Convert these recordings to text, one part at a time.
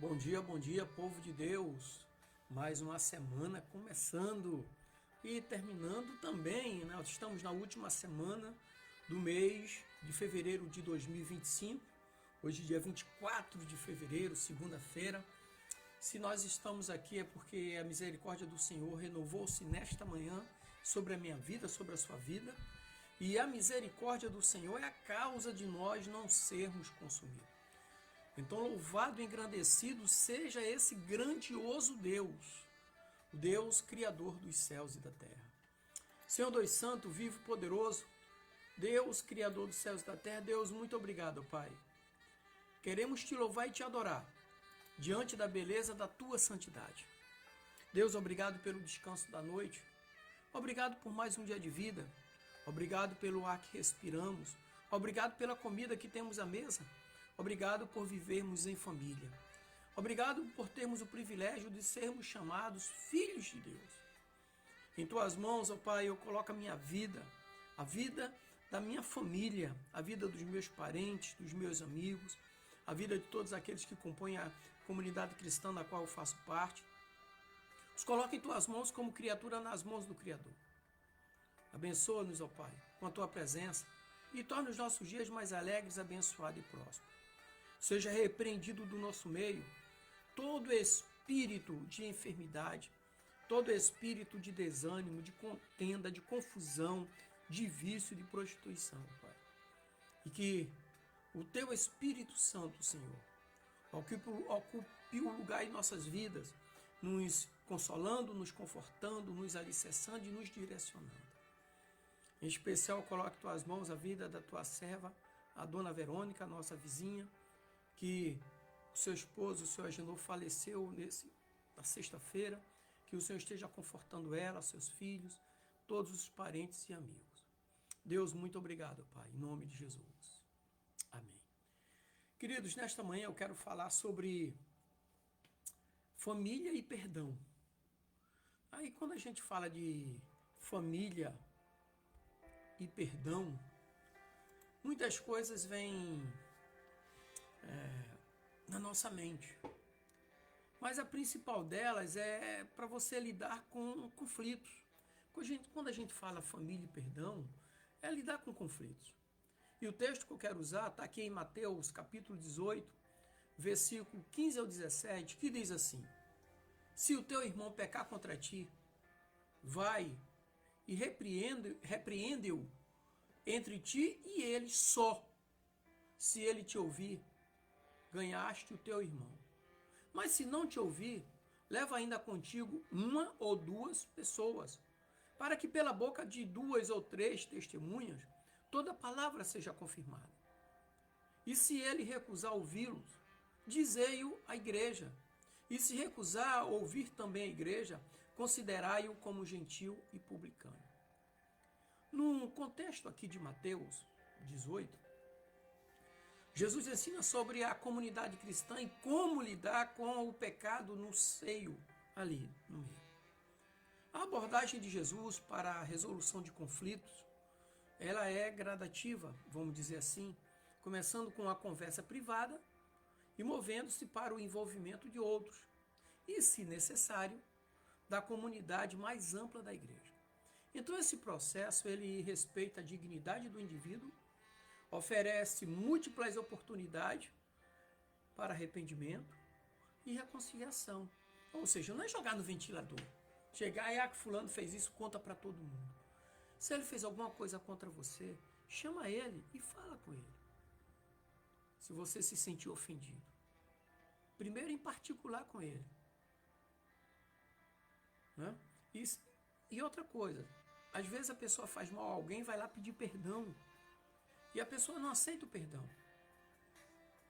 bom dia, povo de Deus. Mais uma semana começando e terminando também, né? Estamos na última semana do mês de fevereiro de 2025. Hoje, dia 24 de fevereiro, segunda-feira. Se nós estamos aqui é porque a misericórdia do Senhor renovou-se nesta manhã sobre a minha vida, sobre a sua vida. E a misericórdia do Senhor é a causa de nós não sermos consumidos. Então, louvado e engrandecido seja esse grandioso Deus, o Deus Criador dos céus e da terra. Senhor Deus Santo, vivo e poderoso, Deus Criador dos céus e da terra, Deus, muito obrigado, Pai. Queremos te louvar e te adorar, diante da beleza da tua santidade. Deus, obrigado pelo descanso da noite, obrigado por mais um dia de vida, obrigado pelo ar que respiramos, obrigado pela comida que temos à mesa, obrigado por vivermos em família. Obrigado por termos o privilégio de sermos chamados filhos de Deus. Em tuas mãos, ó Pai, eu coloco a minha vida, a vida da minha família, a vida dos meus parentes, dos meus amigos, a vida de todos aqueles que compõem a comunidade cristã da qual eu faço parte. Os coloco em tuas mãos como criatura nas mãos do Criador. Abençoa-nos, ó Pai, com a tua presença e torna os nossos dias mais alegres, abençoados e prósperos. Seja repreendido do nosso meio todo espírito de enfermidade, todo espírito de desânimo, de contenda, de confusão, de vício, de prostituição, Pai. E que o teu Espírito Santo, Senhor, ocupe o lugar em nossas vidas, nos consolando, nos confortando, nos alicerçando e nos direcionando. Em especial, coloque em tuas mãos a vida da tua serva, a dona Verônica, nossa vizinha, que o seu esposo, o seu Agenor, faleceu na sexta-feira, que o Senhor esteja confortando ela, seus filhos, todos os parentes e amigos. Deus, muito obrigado, Pai, em nome de Jesus. Amém. Queridos, nesta manhã eu quero falar sobre família e perdão. Aí quando a gente fala de família e perdão, muitas coisas vêm na nossa mente. Mas a principal delas é para você lidar com conflitos. Quando a gente fala família e perdão, é lidar com conflitos. E o texto que eu quero usar está aqui em Mateus capítulo 18, versículo 15 ao 17, que diz assim: Se o teu irmão pecar contra ti, vai e repreende-o entre ti e ele só. Se ele te ouvir, ganhaste o teu irmão. Mas se não te ouvir, leva ainda contigo uma ou duas pessoas, para que pela boca de duas ou três testemunhas toda palavra seja confirmada. E se ele recusar ouvi-los, dizei-o à igreja. E se recusar ouvir também a igreja, considerai-o como gentil e publicano. No contexto aqui de Mateus 18, Jesus ensina sobre a comunidade cristã e como lidar com o pecado no seio, ali no meio. A abordagem de Jesus para a resolução de conflitos, ela é gradativa, vamos dizer assim, começando com a conversa privada e movendo-se para o envolvimento de outros, e, se necessário, da comunidade mais ampla da igreja. Então esse processo, ele respeita a dignidade do indivíduo, oferece múltiplas oportunidades para arrependimento e reconciliação. Ou seja, não é jogar no ventilador. Chegar e que fulano fez isso, conta para todo mundo. Se ele fez alguma coisa contra você, chama ele e fala com ele. Se você se sentir ofendido. Primeiro em particular com ele. Né? E outra coisa, às vezes a pessoa faz mal a alguém, vai lá pedir perdão. E a pessoa não aceita o perdão.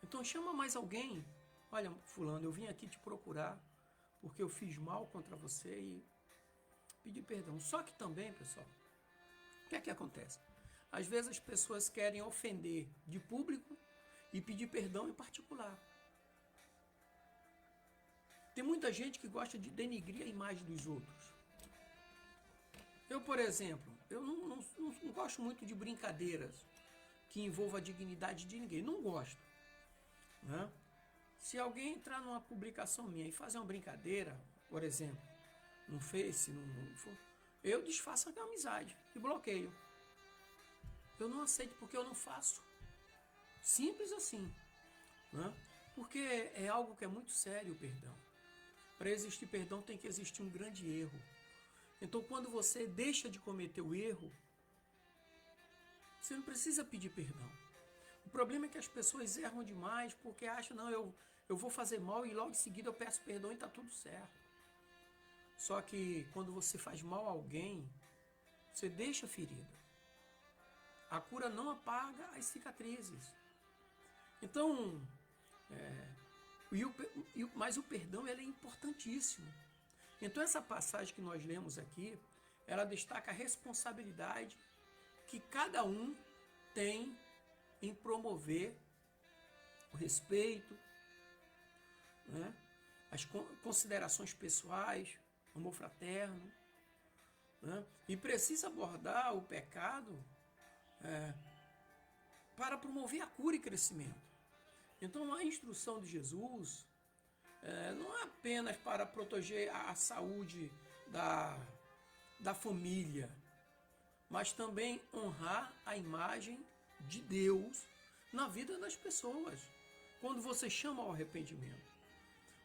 Então chama mais alguém. Olha, fulano, eu vim aqui te procurar porque eu fiz mal contra você e pedi perdão. Só que também, pessoal, o que é que acontece? Às vezes as pessoas querem ofender de público e pedir perdão em particular. Tem muita gente que gosta de denigrir a imagem dos outros. Eu, por exemplo, eu não gosto muito de brincadeiras que envolvam a dignidade de ninguém. Não gosto. Né? Se alguém entrar numa publicação minha e fazer uma brincadeira, por exemplo, no Face, eu desfaço a amizade e bloqueio. Eu não aceito porque eu não faço. Simples assim, né? Porque é algo que é muito sério o perdão. Para existir perdão tem que existir um grande erro. Então quando você deixa de cometer o erro, você não precisa pedir perdão. O problema é que as pessoas erram demais porque acham, não, eu vou fazer mal e logo em seguida eu peço perdão e está tudo certo. Só que quando você faz mal a alguém, você deixa ferida. A cura não apaga as cicatrizes. Então, mas o perdão ele é importantíssimo. Então essa passagem que nós lemos aqui, ela destaca a responsabilidade que cada um tem em promover o respeito, né? As considerações pessoais, amor fraterno, né? E precisa abordar o pecado para promover a cura e crescimento. Então a instrução de Jesus não é apenas para proteger a saúde da família, mas também honrar a imagem de Deus na vida das pessoas, quando você chama ao arrependimento.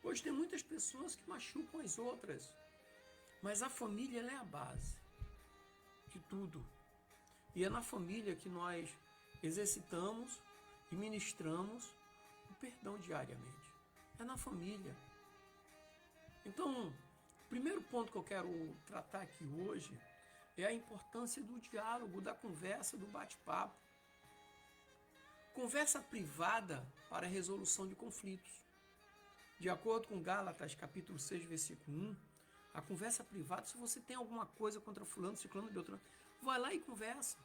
Hoje tem muitas pessoas que machucam as outras, mas a família ela é a base de tudo. E é na família que nós exercitamos e ministramos o perdão diariamente. É na família. Então, o primeiro ponto que eu quero tratar aqui hoje é a importância do diálogo, da conversa, do bate-papo. Conversa privada para a resolução de conflitos. De acordo com Gálatas, capítulo 6, versículo 1, a conversa privada, se você tem alguma coisa contra fulano, ciclano, beltrano, vai lá e conversa.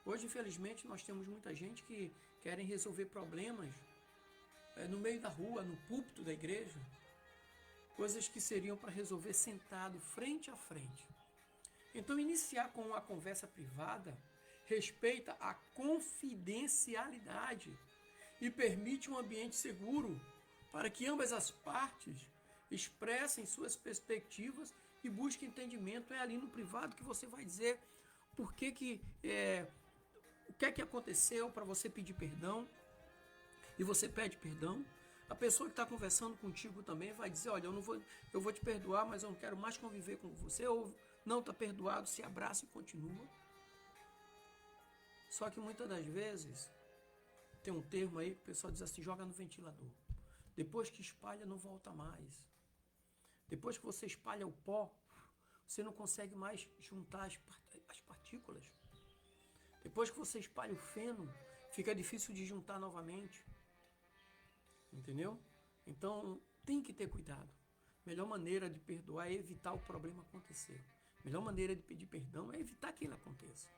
Hoje, infelizmente, nós temos muita gente que querem resolver problemas no meio da rua, no púlpito da igreja, coisas que seriam para resolver sentado, frente a frente. Então, iniciar com uma conversa privada respeita a confidencialidade e permite um ambiente seguro para que ambas as partes expressem suas perspectivas e busquem entendimento. É ali no privado que você vai dizer o que é que aconteceu para você pedir perdão, e você pede perdão. A pessoa que está conversando contigo também vai dizer, olha, eu vou te perdoar, mas eu não quero mais conviver com você, ou não está perdoado, se abraça e continua. Só que muitas das vezes, tem um termo aí que o pessoal diz assim, joga no ventilador. Depois que espalha, não volta mais. Depois que você espalha o pó, você não consegue mais juntar as partículas. Depois que você espalha o feno, fica difícil de juntar novamente. Entendeu? Então, tem que ter cuidado. Melhor maneira de perdoar é evitar o problema acontecer. Melhor maneira de pedir perdão é evitar que ele aconteça.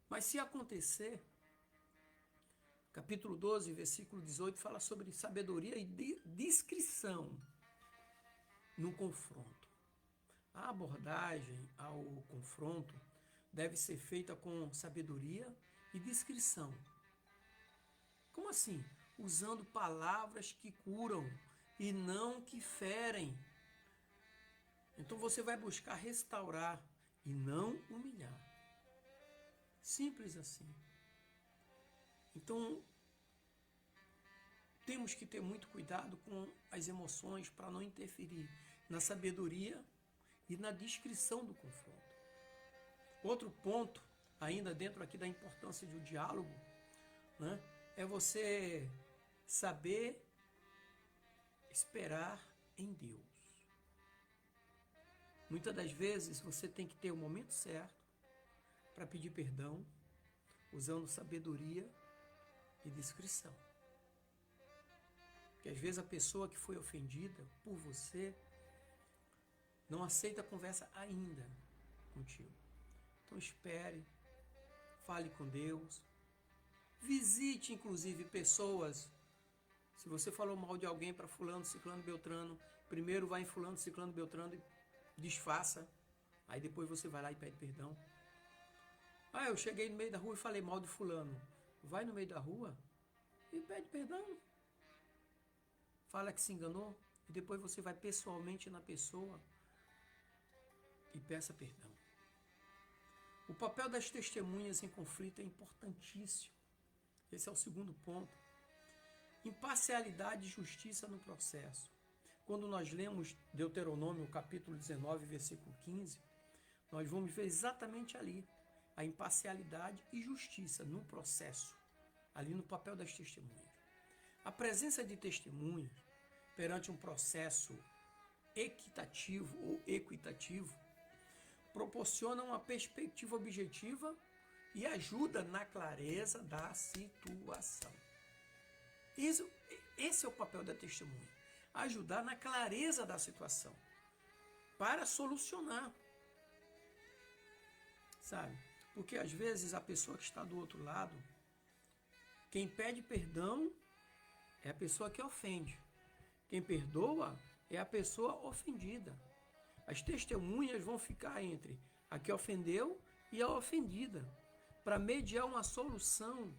Mas se acontecer, capítulo 12, versículo 18, fala sobre sabedoria e discrição no confronto. A abordagem ao confronto deve ser feita com sabedoria e discrição. Como assim? Usando palavras que curam e não que ferem. Então você vai buscar restaurar e não humilhar. Simples assim. Então, temos que ter muito cuidado com as emoções para não interferir na sabedoria e na discrição do confronto. Outro ponto, ainda dentro aqui da importância do diálogo, né, é você saber esperar em Deus. Muitas das vezes você tem que ter o momento certo para pedir perdão, usando sabedoria e discrição. Porque às vezes a pessoa que foi ofendida por você não aceita a conversa ainda contigo. Então espere, fale com Deus, visite inclusive pessoas. Se você falou mal de alguém para fulano, ciclano, beltrano, primeiro vai em fulano, ciclano, beltrano e desfaça. Aí depois você vai lá e pede perdão. Ah, eu cheguei no meio da rua e falei mal de fulano. Vai no meio da rua e pede perdão. fala que se enganou, e depois você vai pessoalmente na pessoa e peça perdão. O papel das testemunhas em conflito é importantíssimo. Esse é o segundo ponto. Imparcialidade e justiça no processo. Quando nós lemos Deuteronômio, capítulo 19, versículo 15, nós vamos ver exatamente ali a imparcialidade e justiça no processo, ali no papel das testemunhas. A presença de testemunhas perante um processo equitativo ou equitativo proporciona uma perspectiva objetiva e ajuda na clareza da situação. Esse é o papel da testemunha, ajudar na clareza da situação, para solucionar, sabe? Porque às vezes a pessoa que está do outro lado, quem pede perdão é a pessoa que ofende. Quem perdoa é a pessoa ofendida. As testemunhas vão ficar entre a que ofendeu e a ofendida, para mediar uma solução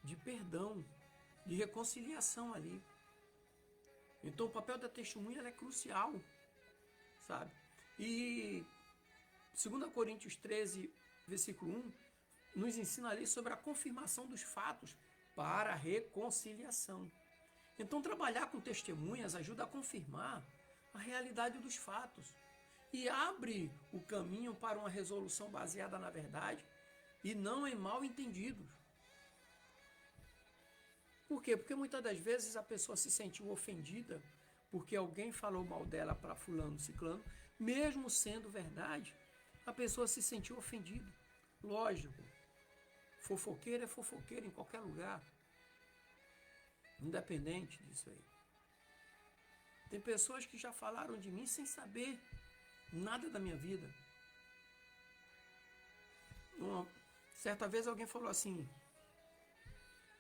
de perdão, de reconciliação ali. Então o papel da testemunha é crucial, sabe? E 2 Coríntios 13, versículo 1, nos ensina ali sobre a confirmação dos fatos para a reconciliação. Então trabalhar com testemunhas ajuda a confirmar a realidade dos fatos e abre o caminho para uma resolução baseada na verdade e não em mal entendidos. Por quê? Porque muitas das vezes a pessoa se sentiu ofendida porque alguém falou mal dela para fulano, ciclano, mesmo sendo verdade, a pessoa se sentiu ofendida. Lógico, fofoqueiro é fofoqueiro em qualquer lugar, independente disso aí. Tem pessoas que já falaram de mim sem saber nada da minha vida. Certa vez alguém falou assim: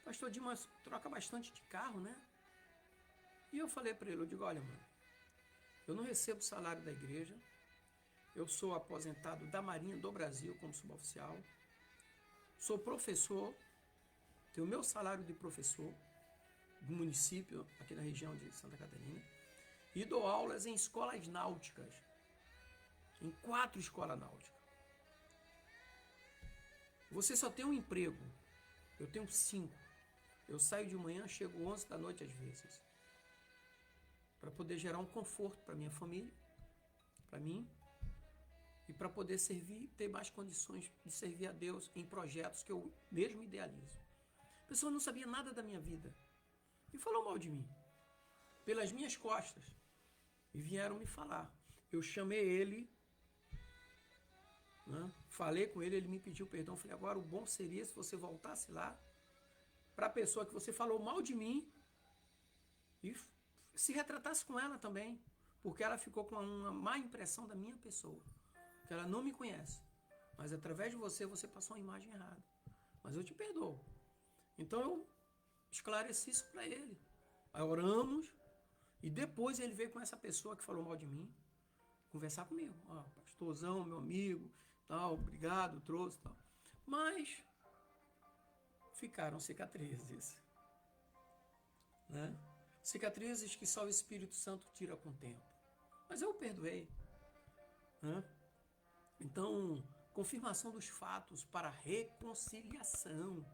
Pastor Dimas troca bastante de carro, né? E eu falei para ele, eu digo, olha, mano, eu não recebo salário da igreja, eu sou aposentado da Marinha do Brasil como suboficial, sou professor, tenho o meu salário de professor do município aqui na região de Santa Catarina, e dou aulas em escolas náuticas, em 4 escolas náuticas. Você só tem um emprego, eu tenho 5. Eu saio de manhã, chego 11 da noite às vezes, para poder gerar um conforto para minha família, para mim, e para poder servir, ter mais condições de servir a Deus em projetos que eu mesmo idealizo. A pessoa não sabia nada da minha vida e falou mal de mim, pelas minhas costas, e vieram me falar. Eu chamei ele, né? Falei com ele, ele me pediu perdão, falei, agora o bom seria se você voltasse lá para a pessoa que você falou mal de mim e se retratasse com ela também, porque ela ficou com uma má impressão da minha pessoa, que ela não me conhece, mas através de você, você passou uma imagem errada, mas eu te perdoo. Então eu esclareci isso para ele, aí oramos, e depois ele veio com essa pessoa que falou mal de mim, conversar comigo, pastorzão, meu amigo, tal, obrigado, trouxe, tal, mas ficaram cicatrizes, né? Cicatrizes que só o Espírito Santo tira com o tempo. Mas eu o perdoei, né? Então, confirmação dos fatos para reconciliação.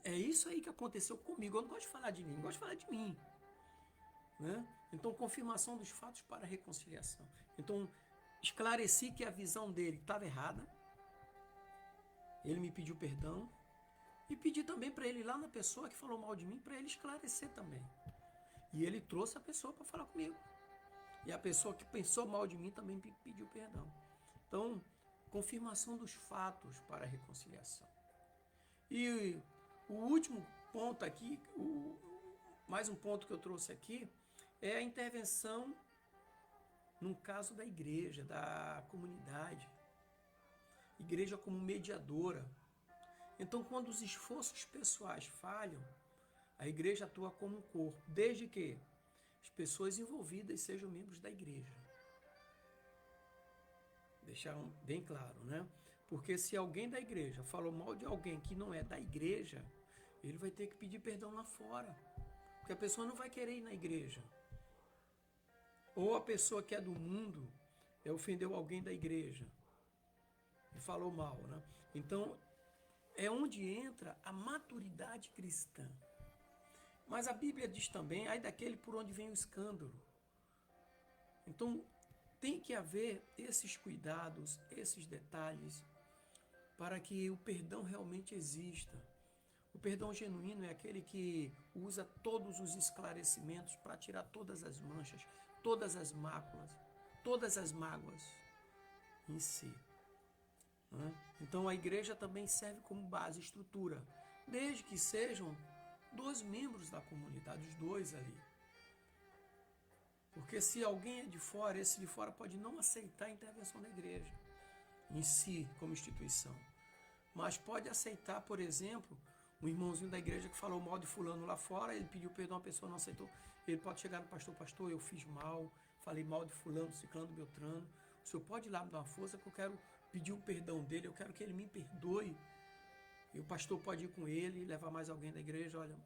É isso aí que aconteceu comigo. Eu não gosto de falar de mim, eu gosto de falar de mim, né? Então, confirmação dos fatos para reconciliação. Então, esclareci que a visão dele estava errada. Ele me pediu perdão. E pedi também para ele ir lá na pessoa que falou mal de mim, para ele esclarecer também. E ele trouxe a pessoa para falar comigo. E a pessoa que pensou mal de mim também pediu perdão. Então, confirmação dos fatos para a reconciliação. E o último ponto aqui, mais um ponto que eu trouxe aqui, é a intervenção no caso da igreja, da comunidade. Igreja como mediadora. Então, quando os esforços pessoais falham, a igreja atua como um corpo, desde que as pessoas envolvidas sejam membros da igreja. Deixar bem claro, né? Porque se alguém da igreja falou mal de alguém que não é da igreja, ele vai ter que pedir perdão lá fora. Porque a pessoa não vai querer ir na igreja. Ou a pessoa que é do mundo ofendeu alguém da igreja e falou mal, né? Então, é onde entra a maturidade cristã. Mas a Bíblia diz também, ai daquele por onde vem o escândalo. Então, tem que haver esses cuidados, esses detalhes, para que o perdão realmente exista. O perdão genuíno é aquele que usa todos os esclarecimentos para tirar todas as manchas, todas as máculas, todas as mágoas em si. Então a igreja também serve como base, estrutura, desde que sejam 2 membros da comunidade, os 2 ali. Porque se alguém é de fora, esse de fora pode não aceitar a intervenção da igreja em si, como instituição. Mas pode aceitar, por exemplo, um irmãozinho da igreja que falou mal de fulano lá fora, ele pediu perdão, a pessoa não aceitou. Ele pode chegar no pastor, pastor, eu fiz mal, falei mal de fulano, ciclano, beltrano. O senhor pode ir lá me dar uma força que eu quero pedir o perdão dele, eu quero que ele me perdoe. E o pastor pode ir com ele, levar mais alguém da igreja, olha,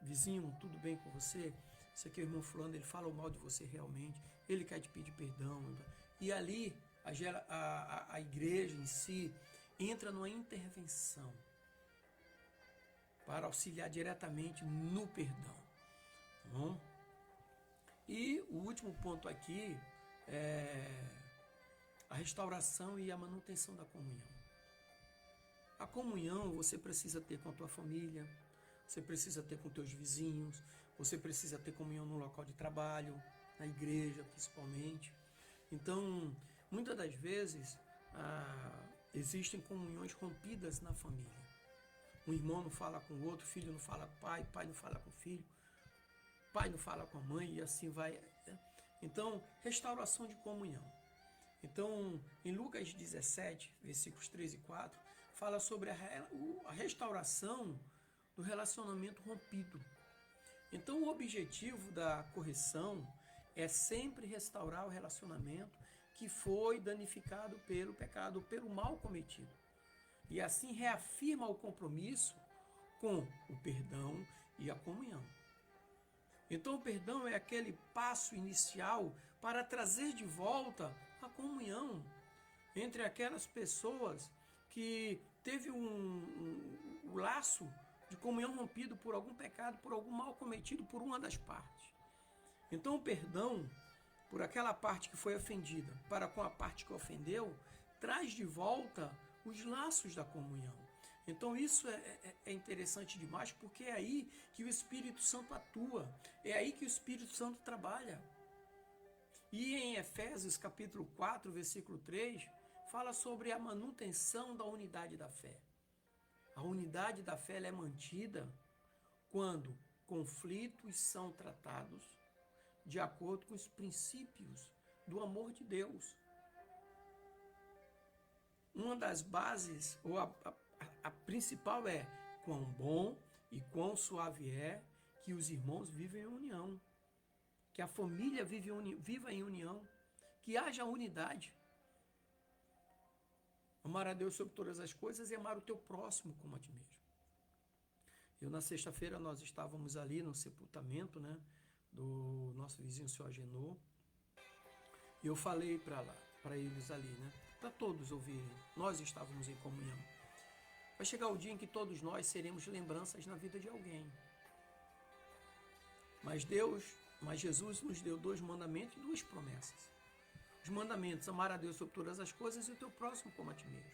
vizinho, tudo bem com você? Esse aqui é o irmão fulano, ele fala mal de você realmente, ele quer te pedir perdão. E ali a igreja em si entra numa intervenção para auxiliar diretamente no perdão. Tá bom? E o último ponto aqui é a restauração e a manutenção da comunhão. A comunhão você precisa ter com a tua família, você precisa ter com teus vizinhos, você precisa ter comunhão no local de trabalho, na igreja principalmente. Então, muitas das vezes, existem comunhões rompidas na família. Um irmão não fala com o outro, filho não fala com o pai, pai não fala com o filho, pai não fala com a mãe e assim vai. Então, restauração de comunhão. Então, em Lucas 17, versículos 3 e 4, fala sobre a restauração do relacionamento rompido. Então, o objetivo da correção é sempre restaurar o relacionamento que foi danificado pelo pecado, pelo mal cometido. E assim reafirma o compromisso com o perdão e a comunhão. Então, o perdão é aquele passo inicial para trazer de volta a comunhão entre aquelas pessoas que teve um laço de comunhão rompido por algum pecado, por algum mal cometido por uma das partes. Então, o perdão por aquela parte que foi ofendida para com a parte que ofendeu traz de volta os laços da comunhão. Então isso é interessante demais, porque é aí que o Espírito Santo atua, é aí que o Espírito Santo trabalha. E em Efésios capítulo 4, versículo 3, fala sobre a manutenção da unidade da fé. A unidade da fé ela é mantida quando conflitos são tratados de acordo com os princípios do amor de Deus. Uma das bases, ou a principal é quão bom e quão suave é que os irmãos vivem em união, que a família viva em união, que haja unidade. Amar a Deus sobre todas as coisas e amar o teu próximo como a ti mesmo. Na sexta-feira, nós estávamos ali no sepultamento, né, do nosso vizinho, o senhor Agenor, e eu falei para eles ali, né, para todos ouvirem, nós estávamos em comunhão. Vai chegar o dia em que todos nós seremos lembranças na vida de alguém. Mas Jesus nos deu 2 mandamentos e 2 promessas. Os mandamentos, amar a Deus sobre todas as coisas e o teu próximo como a ti mesmo.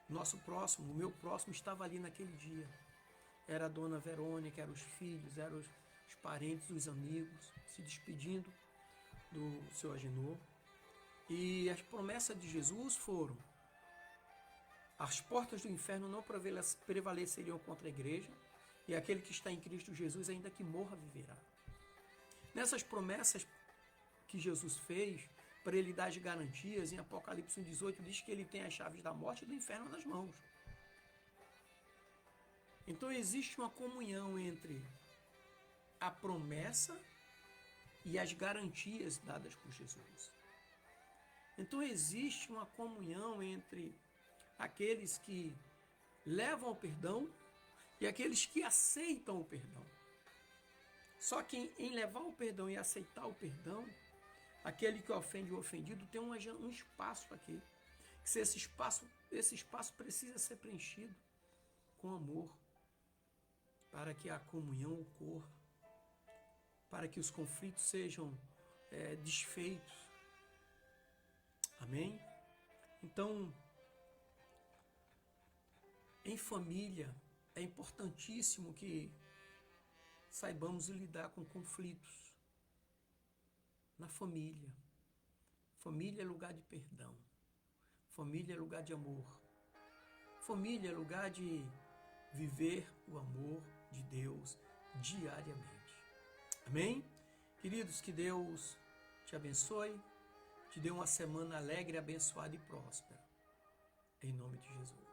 Nosso próximo, o meu próximo estava ali naquele dia. Era a dona Verônica, eram os filhos, eram os parentes, os amigos, se despedindo do seu Agenor. E as promessas de Jesus foram: as portas do inferno não prevaleceriam contra a igreja, e aquele que está em Cristo Jesus, ainda que morra, viverá. Nessas promessas que Jesus fez, para ele dar as garantias, em Apocalipse 1,18, diz que ele tem as chaves da morte e do inferno nas mãos. Então existe uma comunhão entre a promessa e as garantias dadas por Jesus. Então existe uma comunhão entre aqueles que levam ao perdão e aqueles que aceitam o perdão. Só que em levar o perdão e aceitar o perdão, aquele que ofende o ofendido tem um espaço aqui. Se esse espaço precisa ser preenchido com amor, para que a comunhão ocorra, para que os conflitos sejam desfeitos. Amém? Então, em família, é importantíssimo que saibamos lidar com conflitos. Na família. Família é lugar de perdão. Família é lugar de amor. Família é lugar de viver o amor de Deus diariamente. Amém? Queridos, que Deus te abençoe, te dê uma semana alegre, abençoada e próspera. Em nome de Jesus.